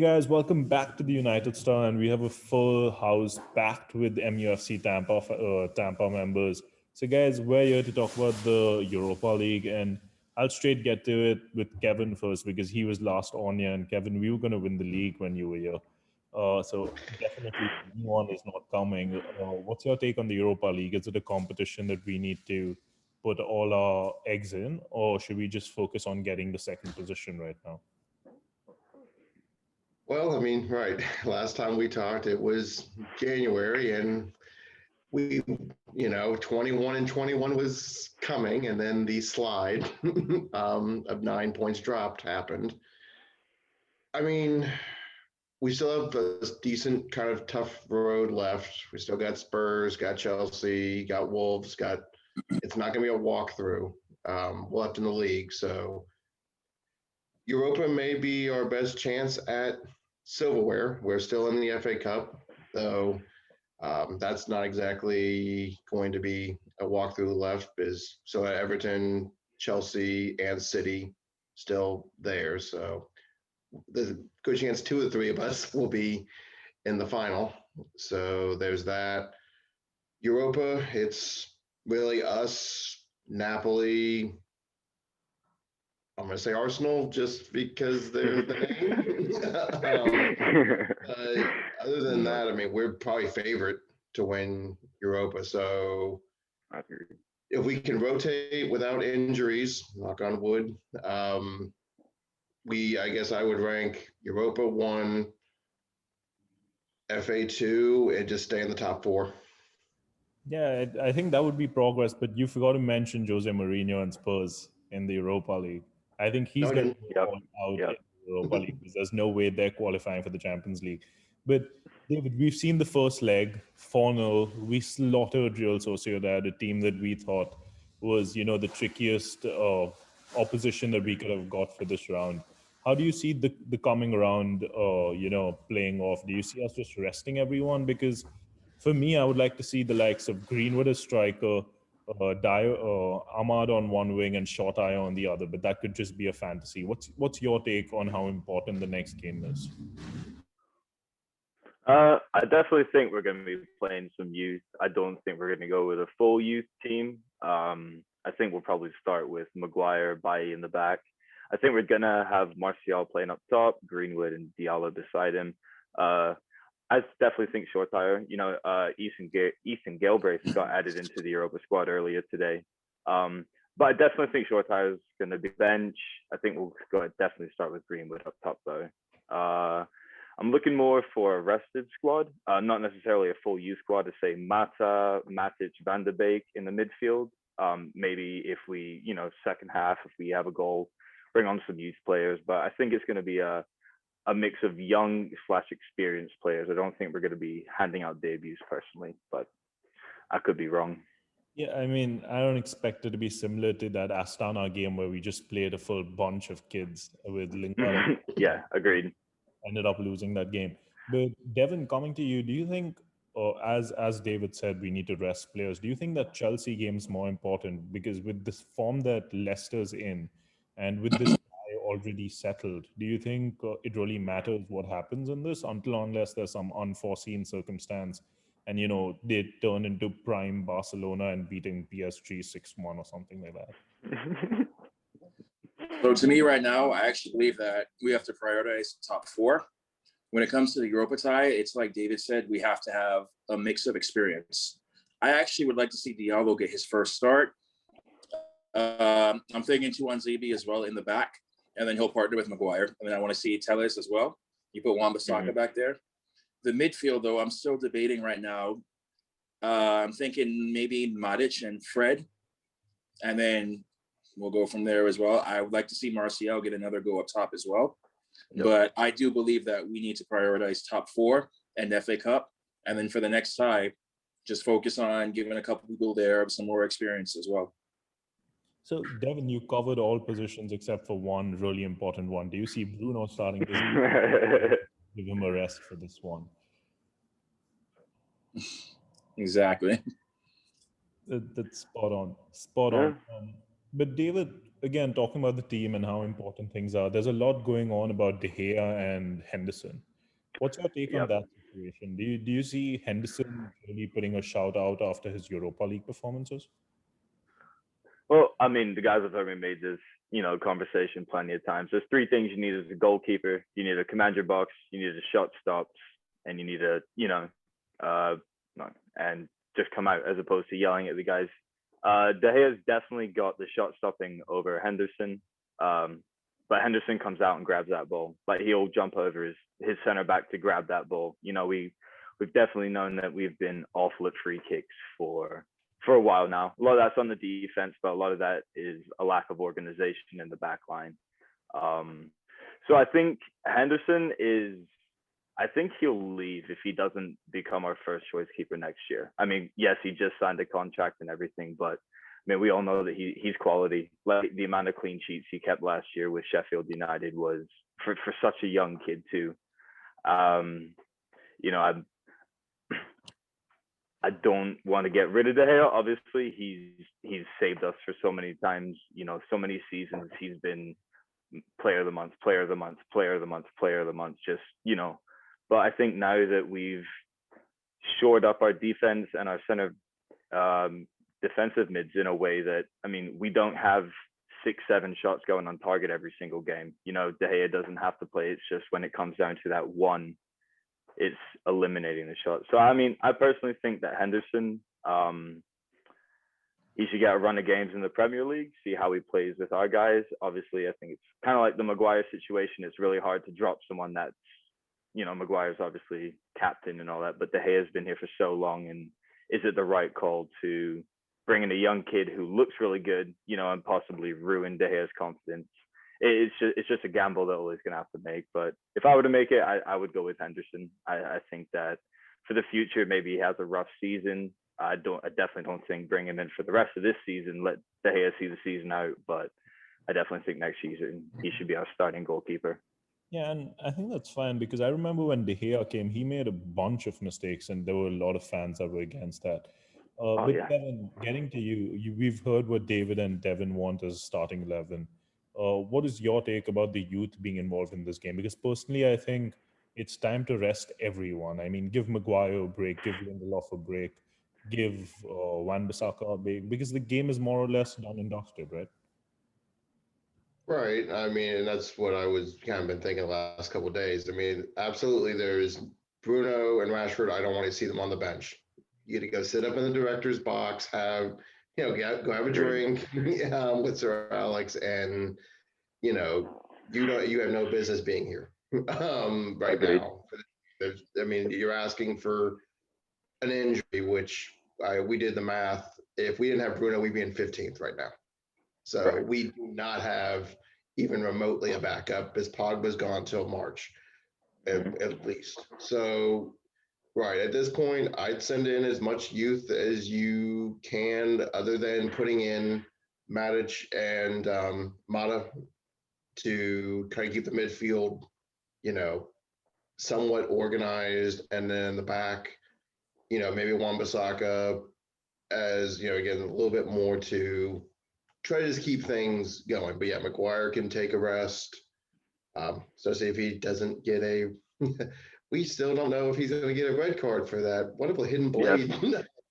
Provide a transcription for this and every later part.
guys, welcome back to the United Star, and we have a full house packed with MUFC Tampa members. So, guys, we're here to talk about the Europa League, and I'll straight get to it with Kevin first because he was last on here. And Kevin, we were going to win the league when you were here, so definitely one is not coming. What's your take on the Europa League? Is it a competition that we need to put all our eggs in, or should we just focus on getting the second position right now? Well, I mean, right. Last time we talked, it was January, and we, 21 and 21 was coming, and then the slide of 9 points dropped happened. I mean, we still have a decent kind of tough road left. We still got Spurs, got Chelsea, got Wolves, it's not going to be a walkthrough left in the league. So Europa may be our best chance at silverware. We're still in the FA Cup, though that's not exactly going to be a walkthrough left. Is so Everton, Chelsea, and City still there. So there's a good chance two of the three of us will be in the final. So there's that. Europa, it's really us, Napoli. I'm going to say Arsenal just because they're the name. Other than that, I mean, we're probably favorite to win Europa. So if we can rotate without injuries, knock on wood, I guess I would rank Europa 1, FA 2, and just stay in the top 4. Yeah, I think that would be progress, but you forgot to mention Jose Mourinho and Spurs in the Europa League. I think he's going to go all out in the Europa League because there's no way they're qualifying for the Champions League. But David, we've seen the first leg, 4-0. We slaughtered Real Sociedad, a team that we thought was, the trickiest opposition that we could have got for this round. How do you see the coming round, playing off? Do you see us just resting everyone? Because for me, I would like to see the likes of Greenwood as striker, Ahmad on one wing and Short Eye on the other, but that could just be a fantasy. What's your take on how important the next game is? I definitely think we're going to be playing some youth. I don't think we're going to go with a full youth team. I think we'll probably start with Maguire, Bailly in the back. I think we're going to have Martial playing up top, Greenwood and Diallo beside him. I definitely think short tire. Ethan Galbraith got added into the Europa squad earlier today. But I definitely think short tire is going to be bench. I think we'll definitely start with Greenwood up top though. I'm looking more for a rested squad, not necessarily a full youth squad to say Mata, Matic, Van de Beek in the midfield. Maybe if we, second half, if we have a goal, bring on some youth players. But I think it's going to be a mix of young/experienced players. I don't think we're going to be handing out debuts personally, but I could be wrong. Yeah, I mean, I don't expect it to be similar to that Astana game where we just played a full bunch of kids with Lingard. Yeah, agreed. Ended up losing that game. But Devin, coming to you, do you think, as David said, we need to rest players? Do you think that Chelsea game is more important? Because with this form that Leicester's in, and with this already settled, do you think it really matters what happens in this unless there's some unforeseen circumstance and they turn into prime Barcelona and beating PSG 6-1 or something like that? So to me right now, I actually believe that we have to prioritize top 4. When it comes to the Europa tie, it's like David said, we have to have a mix of experience. I actually would like to see Diallo get his first start. I'm thinking Tuanzebe as well in the back, and then he'll partner with Maguire. And then I want to see Telles as well. You put Wan-Bissaka back there. The midfield, though, I'm still debating right now. I'm thinking maybe Matic and Fred, and then we'll go from there as well. I would like to see Martial get another go up top as well. Yep. But I do believe that we need to prioritize top 4 and FA Cup. And then for the next tie, just focus on giving a couple people there some more experience as well. So, Devin, you covered all positions except for one really important one. Do you see Bruno starting this? Give him a rest for this one. Exactly. That's spot on. Spot on. But David, again, talking about the team and how important things are, there's a lot going on about De Gea and Henderson. What's your take on Yep. that situation? Do you see Henderson really putting a shout out after his Europa League performances? Well, I mean, the guys have already made this, conversation plenty of times. There's three things you need as a goalkeeper. You need to command your box, you need a shot stops, and you need to, and just come out as opposed to yelling at the guys. De Gea's definitely got the shot stopping over Henderson. But Henderson comes out and grabs that ball. Like he'll jump over his center back to grab that ball. We've definitely known that we've been awful at free kicks for a while now. A lot of that's on the defense, but a lot of that is a lack of organization in the back line. So I think Henderson I think he'll leave if he doesn't become our first choice keeper next year. I mean, yes, he just signed a contract and everything, but I mean, we all know that he's quality. Like the amount of clean sheets he kept last year with Sheffield United was for such a young kid too. I don't want to get rid of De Gea. Obviously, he's saved us for so many times. So many seasons he's been player of the month, player of the month, player of the month, player of the month. Just but I think now that we've shored up our defense and our center defensive mids in a way that, I mean, we don't have 6-7 shots going on target every single game. De Gea doesn't have to play. It's just when it comes down to that one, it's eliminating the shot. So, I mean, I personally think that Henderson, he should get a run of games in the Premier League, see how he plays with our guys. Obviously, I think it's kind of like the Maguire situation. It's really hard to drop someone that's, Maguire's obviously captain and all that, but De Gea's been here for so long. And is it the right call to bring in a young kid who looks really good, and possibly ruin De Gea's confidence? It's just a gamble that Ole's going to have to make. But if I were to make it, I would go with Henderson. I think that for the future, maybe he has a rough season. I definitely don't think bring him in for the rest of this season, let De Gea see the season out. But I definitely think next season he should be our starting goalkeeper. Yeah, and I think that's fine because I remember when De Gea came, he made a bunch of mistakes, and there were a lot of fans that were against that. Oh But yeah. Kevin, getting to we've heard what David and Devin want as starting 11. What is your take about the youth being involved in this game? Because personally, I think it's time to rest everyone. I mean, give Maguire a break, give Lindelof a break, give Wan-Bissaka a break, because the game is more or less done and dusted, right? Right. I mean, and that's what I was kind of been thinking the last couple of days. I mean, absolutely, there's Bruno and Rashford. I don't want to see them on the bench. You get to go sit up in the director's box, go have a drink with Sir Alex, and you have no business being here right Agreed. now. I mean, you're asking for an injury, which we did the math. If we didn't have Bruno, we'd be in 15th right now. So Right. we do not have even remotely a backup, as Pogba's gone till March at least. So, right, at this point, I'd send in as much youth as you can, other than putting in Matic and Mata to kind of keep the midfield, somewhat organized. And then the back, maybe Wan-Bissaka as, again, a little bit more to try to just keep things going. But yeah, Maguire can take a rest. So see if he doesn't get we still don't know if he's going to get a red card for that. What if a hidden blade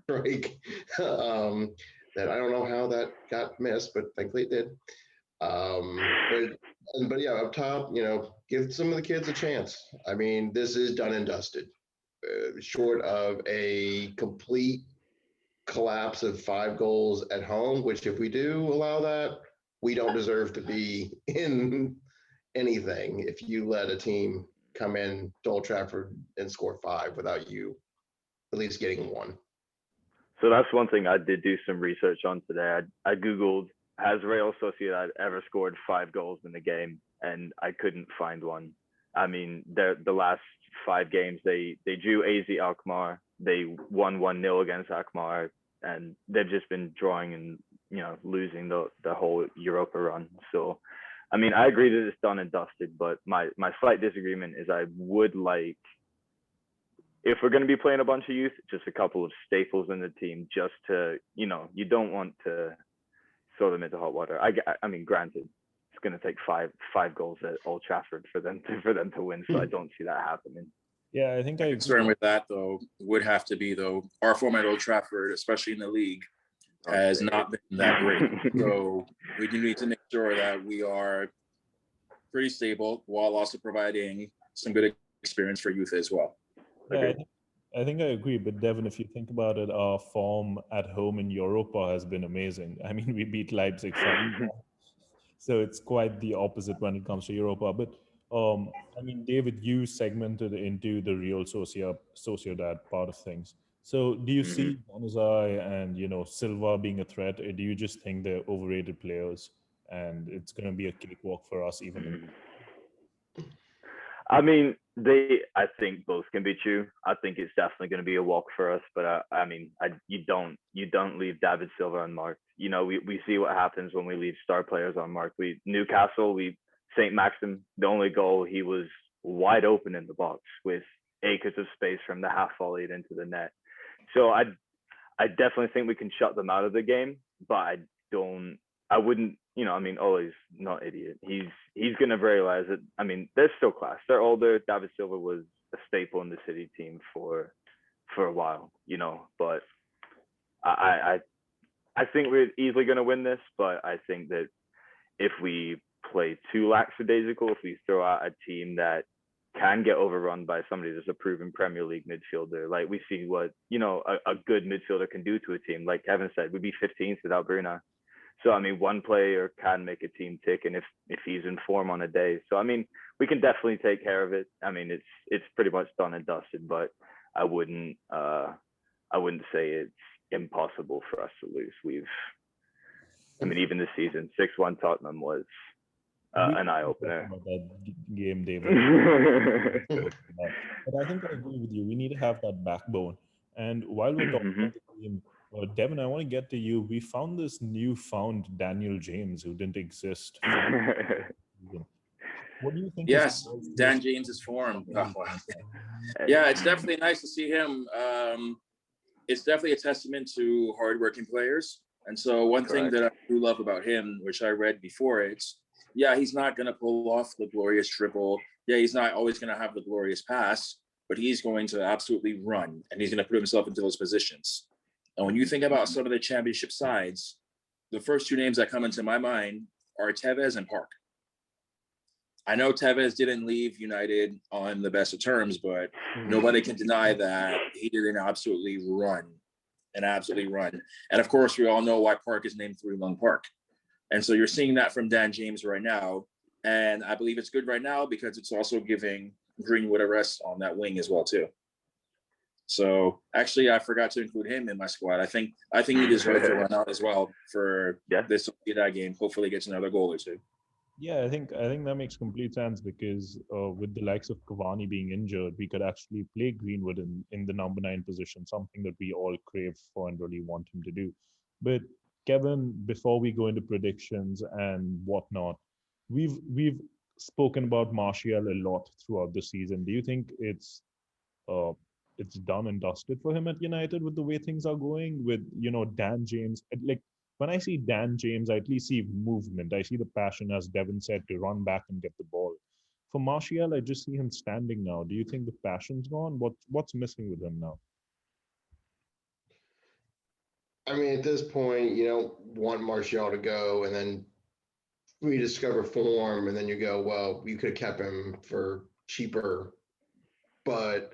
strike? That I don't know how that got missed, but thankfully it did. But yeah, up top, give some of the kids a chance. I mean, this is done and dusted. Short of a complete collapse of 5 goals at home, which if we do allow that, we don't deserve to be in anything if you let a team come in to Old Trafford and score 5 without you at least getting 1. So that's one thing I did do some research on today. I Googled, has Real Sociedad ever scored 5 goals in the game? And I couldn't find one. I mean, the last 5 games, they drew AZ Alkmaar. They won 1-0 against Alkmaar. And they've just been drawing and, losing the whole Europa run. So, I mean, I agree that it's done and dusted, but my slight disagreement is I would like, if we're going to be playing a bunch of youth, just a couple of staples in the team, just to, you don't want to throw them into hot water. I mean, granted, it's going to take five goals at Old Trafford for them to win, so I don't see that happening. Yeah, I think I concern with that though would have to be our form at Old Trafford, especially in the league, has not been that great. So we do need to make sure that we are pretty stable while also providing some good experience for youth as well. Yeah, I think I agree. But Devin, if you think about it, our form at home in Europa has been amazing. I mean, we beat Leipzig 5-1. So it's quite the opposite when it comes to Europa. But I mean, David, you segmented into the Real Sociedad part of things. So do you see Bonazai and Silva being a threat, or do you just think they're overrated players and it's going to be a cakewalk for us even in? I mean, I think both can be true. I think it's definitely going to be a walk for us, but I mean, you don't leave David Silva unmarked. We see what happens when we leave star players unmarked. Newcastle, St. Maxim, the only goal, he was wide open in the box with acres of space from the half volleyed into the net. So I definitely think we can shut them out of the game, but I wouldn't, I mean, Ole's not idiot. He's going to realize that, I mean, they're still class. They're older. David Silva was a staple in the City team for a while, but I think we're easily going to win this, but I think that if we play too lackadaisical, if we throw out a team that can get overrun by somebody that's a proven Premier League midfielder, like we see what, a good midfielder can do to a team. Like Kevin said, we'd be 15th without Bruno. So, I mean, one player can make a team tick, and if he's in form on a day. So, I mean, we can definitely take care of it. I mean, it's pretty much done and dusted, but I wouldn't say it's impossible for us to lose. Even this season, 6-1 Tottenham was an eye-opener. About that game, David. But I think I agree with you. We need to have that backbone. And while we're talking about the game, Devin, I want to get to you. We found this newfound Daniel James who didn't exist. What do you think? Yes, Dan James's form. Yeah, it's definitely nice to see him. It's definitely a testament to hardworking players. And so one thing that I do love about him, which I read before, he's not going to pull off the glorious triple. Yeah, he's not always going to have the glorious pass, but he's going to absolutely run, and he's going to put himself into those positions. And when you think about some of the championship sides, the first two names that come into my mind are Tevez and Park. I know Tevez didn't leave United on the best of terms, but nobody can deny that he did absolutely run. And of course, we all know why Park is named Three Lung Park. And so you're seeing that from Dan James right now. And I believe it's good right now because it's also giving Greenwood a rest on that wing as well, too. So actually, I forgot to include him in my squad. I think he deserves a run out as well for this Sociedad game. Hopefully, gets another goal or two. Yeah, I think that makes complete sense because with the likes of Cavani being injured, we could actually play Greenwood in the number 9 position, something that we all crave for and really want him to do. But Kevin, before we go into predictions and whatnot, we've spoken about Martial a lot throughout the season. Do you think it's done and dusted for him at United with the way things are going? With Dan James, like when I see Dan James, I at least see movement. I see the passion, as Devin said, to run back and get the ball. For Martial, I just see him standing now. Do you think the passion's gone? What's missing with him now? I mean, at this point, you don't want Martial to go and then rediscover form, and then you go, well, you could have kept him for cheaper. But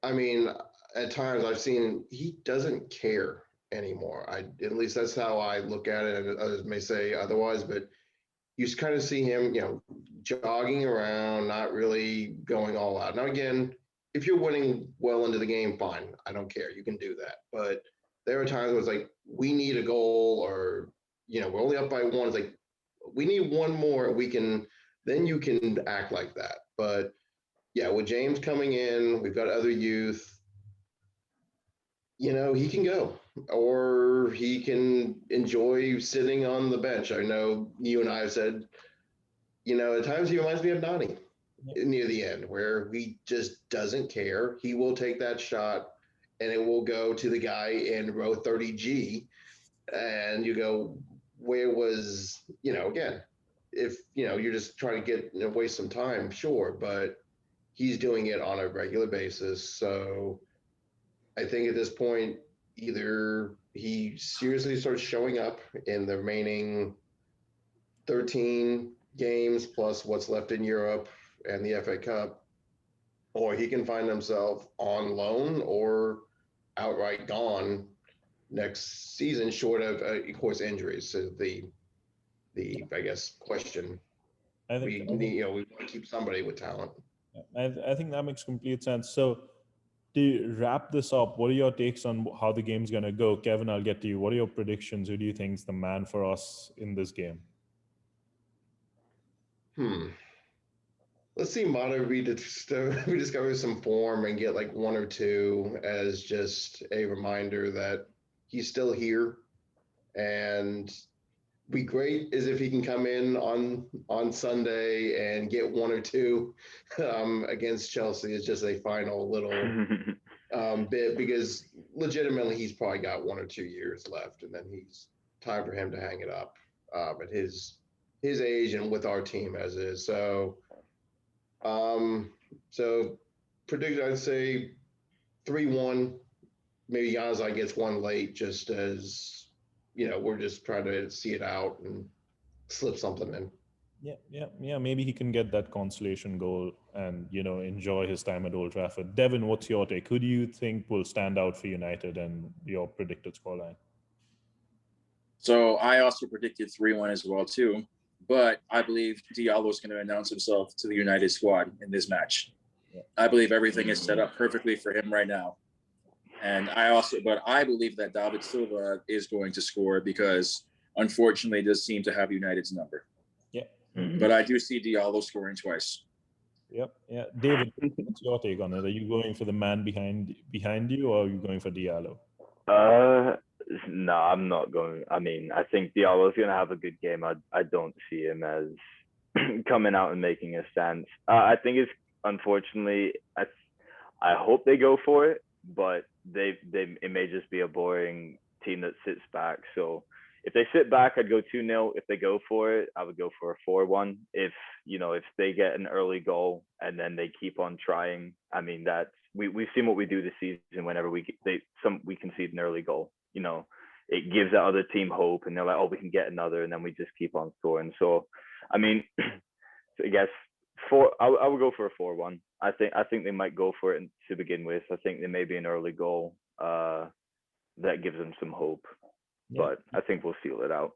I mean, at times I've seen he doesn't care anymore. At least that's how I look at it, and others may say otherwise, but you kind of see him, jogging around, not really going all out. Now, again, if you're winning well into the game, fine. I don't care. You can do that. But there are times where it's like, we need a goal, or, we're only up by 1. It's like, we need one more. Then you can act like that. But yeah, with James coming in, we've got other youth. He can go, or he can enjoy sitting on the bench. I know you and I have said, at times he reminds me of Nani near the end, where he just doesn't care. He will take that shot, and it will go to the guy in row 30G. And you go, where was, again, if, you're just trying to get, waste some time, sure, but he's doing it on a regular basis. So I think at this point, either he seriously starts showing up in the remaining 13 games plus what's left in Europe and the FA Cup, or he can find himself on loan or outright gone next season, short of course, injuries. So the I guess question. We need, we want to keep somebody with talent. I think that makes complete sense. So to wrap this up, what are your takes on how the game's going to go? Kevin, I'll get to you. What are your predictions? Who do you think is the man for us in this game? Let's see Mata rediscover some form and get like one or two as just a reminder that he's still here. And be great is if he can come in on Sunday and get one or two against Chelsea. It's just a final little bit, because legitimately he's probably got 1 or 2 years left, and then he's time for him to hang it up at his age and with our team as is. So predict, I'd say 3-1. Maybe Yazai gets one late, just as we're just trying to see it out and slip something in. Yeah. Maybe he can get that consolation goal and enjoy his time at Old Trafford. Devin, what's your take? Who do you think will stand out for United and your predicted scoreline? So I also predicted 3-1 as well too, but I believe Diallo is going to announce himself to the United squad in this match. Yeah. I believe everything is set up perfectly for him right now. And I believe that David Silva is going to score, because unfortunately does seem to have United's number. Yeah. But I do see Diallo scoring twice. Yep. Yeah. David, what's your take on it? Are you going for the man behind you, or are you going for Diallo? No, I'm not going. I mean, I think Diallo's going to have a good game. I don't see him as coming out and making a stance. I think it's, unfortunately, I hope they go for it, but it may just be a boring team that sits back. So if they sit back, I'd go 2-0. If they go for it, I would go for a 4-1. If they get an early goal and then they keep on trying, I mean, that's we've seen what we do this season. Whenever we concede an early goal, it gives that other team hope, and they're like, oh, we can get another, and then we just keep on scoring. So, I mean, I guess I would go for a 4-1. I think they might go for it to begin with. I think there may be an early goal that gives them some hope, but I think we'll seal it out.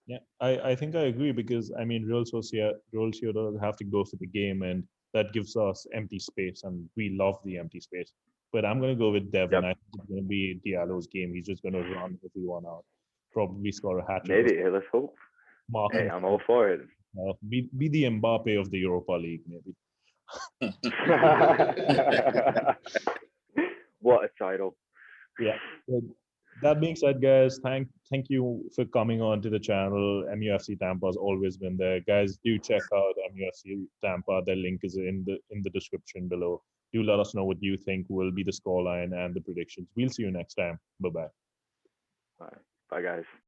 Yeah, I think I agree, because I mean, Real Sociedad have to go for the game, and that gives us empty space, and we love the empty space. But I'm going to go with Devin. I think it's going to be Diallo's game. He's just going to run everyone out, probably score a hat trick. Maybe, let's hope. Hey, I'm all for it. Be the Mbappe of the Europa League, maybe. What a title. Yeah. That being said, guys, thank you for coming on to the channel. MUFC Tampa has always been there. Guys, do check out MUFC Tampa. Their link is in the description below. Do let us know what you think will be the scoreline and the predictions. We'll see you next time. Bye-bye. Bye, guys.